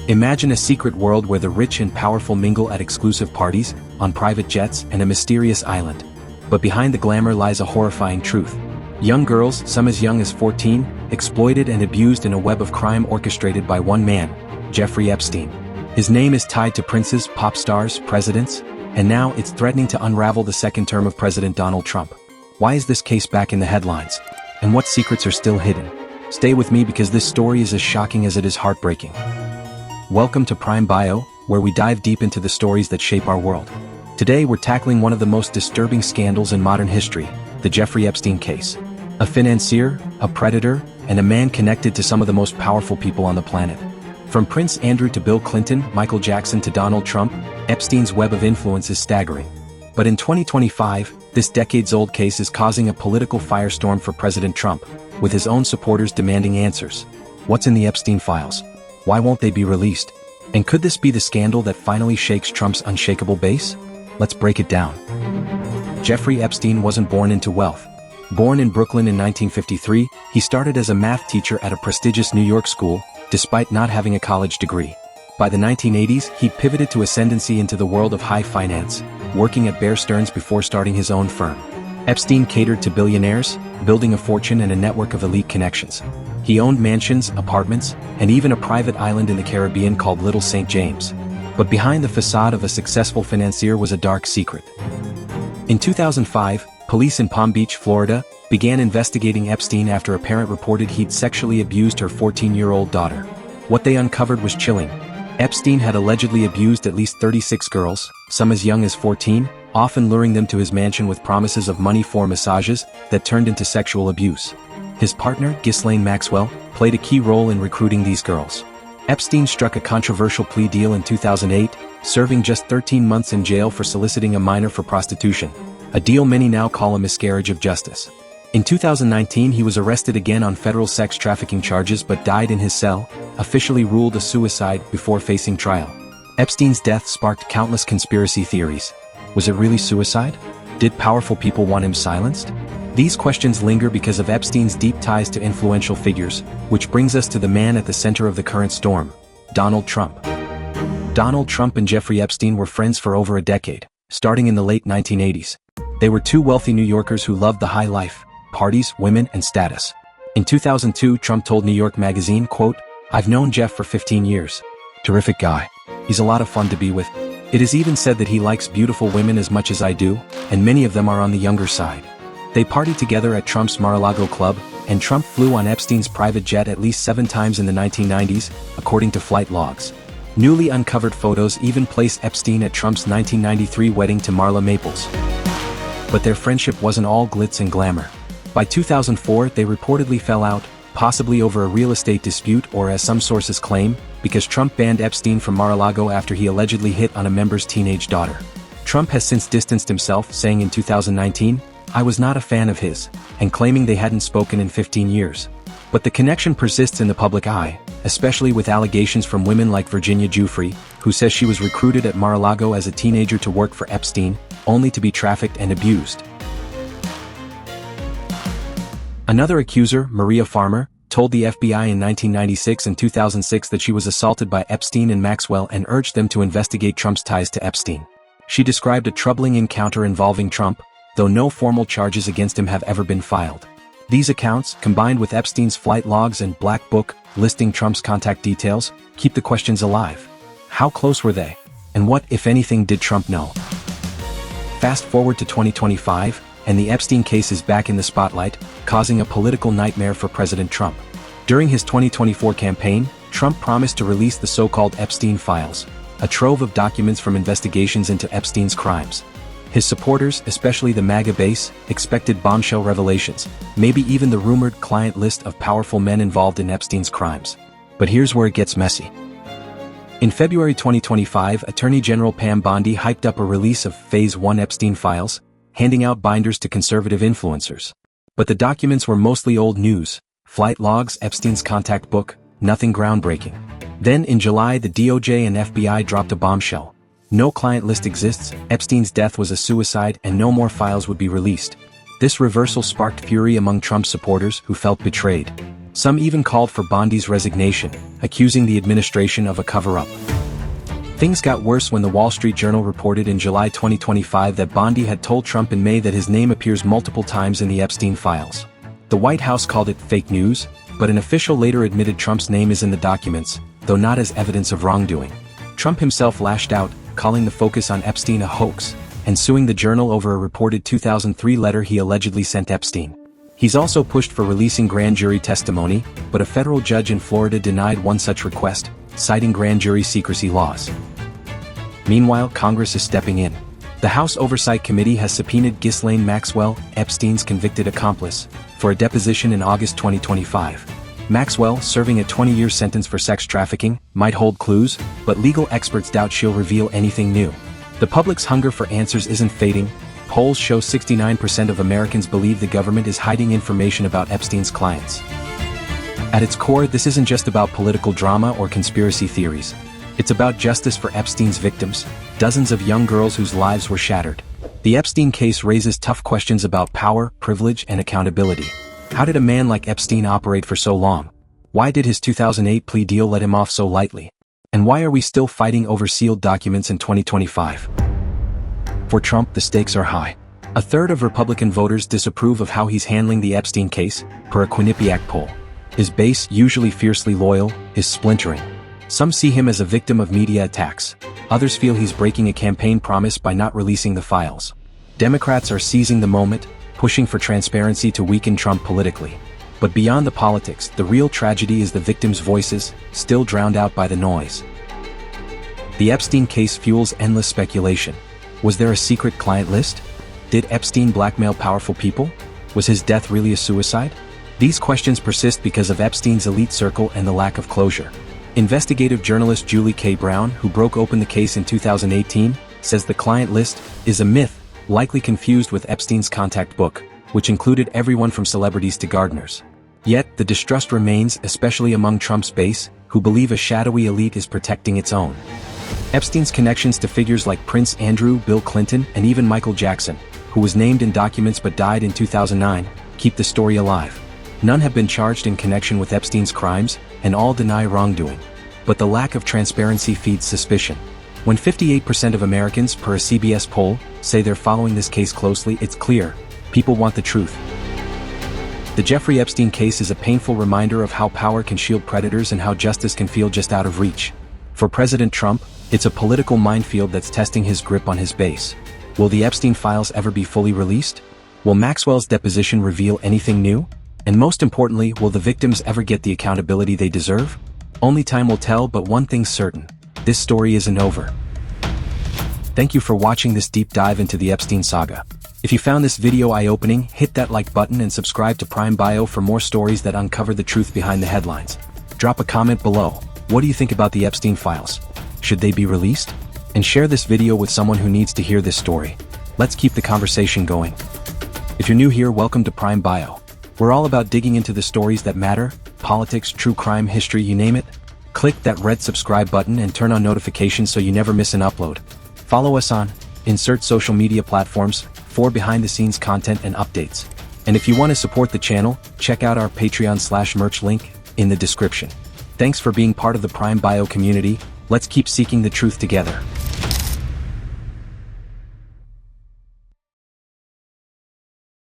Imagine a secret world where the rich and powerful mingle at exclusive parties, on private jets, and a mysterious island. But behind the glamour lies a horrifying truth. Young girls, some as young as 14, exploited and abused in a web of crime orchestrated by one man, Jeffrey Epstein. His name is tied to princes, pop stars, presidents, and now it's threatening to unravel the second term of President Donald Trump. Why is this case back in the headlines? And what secrets are still hidden? Stay with me because this story is as shocking as it is heartbreaking. Welcome to Prime Bio, where we dive deep into the stories that shape our world. Today we're tackling one of the most disturbing scandals in modern history, the Jeffrey Epstein case. A financier, a predator, and a man connected to some of the most powerful people on the planet. From Prince Andrew to Bill Clinton, Michael Jackson to Donald Trump, Epstein's web of influence is staggering. But in 2025, this decades-old case is causing a political firestorm for President Trump, with his own supporters demanding answers. What's in the Epstein files? Why won't they be released? And could this be the scandal that finally shakes Trump's unshakable base? Let's break it down. Jeffrey Epstein wasn't born into wealth. Born in Brooklyn in 1953, he started as a math teacher at a prestigious New York school, despite not having a college degree. By the 1980s, he pivoted to ascendancy into the world of high finance, working at Bear Stearns before starting his own firm. Epstein catered to billionaires, building a fortune and a network of elite connections. He owned mansions, apartments, and even a private island in the Caribbean called Little St. James. But behind the facade of a successful financier was a dark secret. In 2005, police in Palm Beach, Florida, began investigating Epstein after a parent reported he'd sexually abused her 14-year-old daughter. What they uncovered was chilling. Epstein had allegedly abused at least 36 girls, some as young as 14, often luring them to his mansion with promises of money for massages that turned into sexual abuse. His partner, Ghislaine Maxwell, played a key role in recruiting these girls. Epstein struck a controversial plea deal in 2008, serving just 13 months in jail for soliciting a minor for prostitution, a deal many now call a miscarriage of justice. In 2019 he was arrested again on federal sex trafficking charges but died in his cell, officially ruled a suicide before facing trial. Epstein's death sparked countless conspiracy theories. Was it really suicide? Did powerful people want him silenced? These questions linger because of Epstein's deep ties to influential figures, which brings us to the man at the center of the current storm, Donald Trump. Donald Trump and Jeffrey Epstein were friends for over a decade, starting in the late 1980s. They were two wealthy New Yorkers who loved the high life, parties, women, and status. In 2002, Trump told New York Magazine, quote, "I've known Jeff for 15 years. Terrific guy. He's a lot of fun to be with. It is even said that he likes beautiful women as much as I do, and many of them are on the younger side." They partied together at Trump's Mar-a-Lago club, and Trump flew on Epstein's private jet at least 7 times in the 1990s, according to flight logs. Newly uncovered photos even place Epstein at Trump's 1993 wedding to Marla Maples. But their friendship wasn't all glitz and glamour. By 2004, they reportedly fell out, possibly over a real estate dispute or, as some sources claim, because Trump banned Epstein from Mar-a-Lago after he allegedly hit on a member's teenage daughter. Trump has since distanced himself, saying in 2019, "I was not a fan of his," and claiming they hadn't spoken in 15 years. But the connection persists in the public eye, especially with allegations from women like Virginia Giuffre, who says she was recruited at Mar-a-Lago as a teenager to work for Epstein, only to be trafficked and abused. Another accuser, Maria Farmer, told the FBI in 1996 and 2006 that she was assaulted by Epstein and Maxwell and urged them to investigate Trump's ties to Epstein. She described a troubling encounter involving Trump, though no formal charges against him have ever been filed. These accounts, combined with Epstein's flight logs and black book listing Trump's contact details, keep the questions alive. How close were they? And what, if anything, did Trump know? Fast forward to 2025, and the Epstein case is back in the spotlight, causing a political nightmare for President Trump. During his 2024 campaign, Trump promised to release the so-called Epstein files, a trove of documents from investigations into Epstein's crimes. His supporters, especially the MAGA base, expected bombshell revelations, maybe even the rumored client list of powerful men involved in Epstein's crimes. But here's where it gets messy. In February 2025, Attorney General Pam Bondi hyped up a release of Phase 1 Epstein files, handing out binders to conservative influencers. But the documents were mostly old news, flight logs, Epstein's contact book, nothing groundbreaking. Then in July, the DOJ and FBI dropped a bombshell. No client list exists, Epstein's death was a suicide, and no more files would be released. This reversal sparked fury among Trump's supporters who felt betrayed. Some even called for Bondi's resignation, accusing the administration of a cover-up. Things got worse when the Wall Street Journal reported in July 2025 that Bondi had told Trump in May that his name appears multiple times in the Epstein files. The White House called it fake news, but an official later admitted Trump's name is in the documents, though not as evidence of wrongdoing. Trump himself lashed out, calling the focus on Epstein a hoax, and suing the Journal over a reported 2003 letter he allegedly sent Epstein. He's also pushed for releasing grand jury testimony, but a federal judge in Florida denied one such request, citing grand jury secrecy laws. Meanwhile, Congress is stepping in. The House Oversight Committee has subpoenaed Ghislaine Maxwell, Epstein's convicted accomplice, for a deposition in August 2025. Maxwell, serving a 20-year sentence for sex trafficking, might hold clues, but legal experts doubt she'll reveal anything new. The public's hunger for answers isn't fading. Polls show 69% of Americans believe the government is hiding information about Epstein's clients. At its core, this isn't just about political drama or conspiracy theories. It's about justice for Epstein's victims, dozens of young girls whose lives were shattered. The Epstein case raises tough questions about power, privilege, and accountability. How did a man like Epstein operate for so long? Why did his 2008 plea deal let him off so lightly? And why are we still fighting over sealed documents in 2025? For Trump, the stakes are high. A third of Republican voters disapprove of how he's handling the Epstein case, per a Quinnipiac poll. His base, usually fiercely loyal, is splintering. Some see him as a victim of media attacks. Others feel he's breaking a campaign promise by not releasing the files. Democrats are seizing the moment, pushing for transparency to weaken Trump politically. But beyond the politics, the real tragedy is the victims' voices, still drowned out by the noise. The Epstein case fuels endless speculation. Was there a secret client list? Did Epstein blackmail powerful people? Was his death really a suicide? These questions persist because of Epstein's elite circle and the lack of closure. Investigative journalist Julie K. Brown, who broke open the case in 2018, says the client list is a myth, likely confused with Epstein's contact book, which included everyone from celebrities to gardeners. Yet, the distrust remains, especially among Trump's base, who believe a shadowy elite is protecting its own. Epstein's connections to figures like Prince Andrew, Bill Clinton, and even Michael Jackson, who was named in documents but died in 2009, keep the story alive. None have been charged in connection with Epstein's crimes, and all deny wrongdoing. But the lack of transparency feeds suspicion. When 58% of Americans, per a CBS poll, say they're following this case closely, it's clear. People want the truth. The Jeffrey Epstein case is a painful reminder of how power can shield predators and how justice can feel just out of reach. For President Trump, it's a political minefield that's testing his grip on his base. Will the Epstein files ever be fully released? Will Maxwell's deposition reveal anything new? And most importantly, will the victims ever get the accountability they deserve? Only time will tell, but one thing's certain. This story isn't over. Thank you for watching this deep dive into the Epstein saga. If you found this video eye-opening, hit that like button and subscribe to Prime Bio for more stories that uncover the truth behind the headlines. Drop a comment below. What do you think about the Epstein files? Should they be released? And share this video with someone who needs to hear this story. Let's keep the conversation going. If you're new here, welcome to Prime Bio. We're all about digging into the stories that matter, politics, true crime, history, you name it. Click that red subscribe button and turn on notifications so you never miss an upload. Follow us on insert social media platforms for behind-the-scenes content and updates. And if you want to support the channel, check out our Patreon/merch link in the description. Thanks for being part of the Prime Bio community. Let's keep seeking the truth together.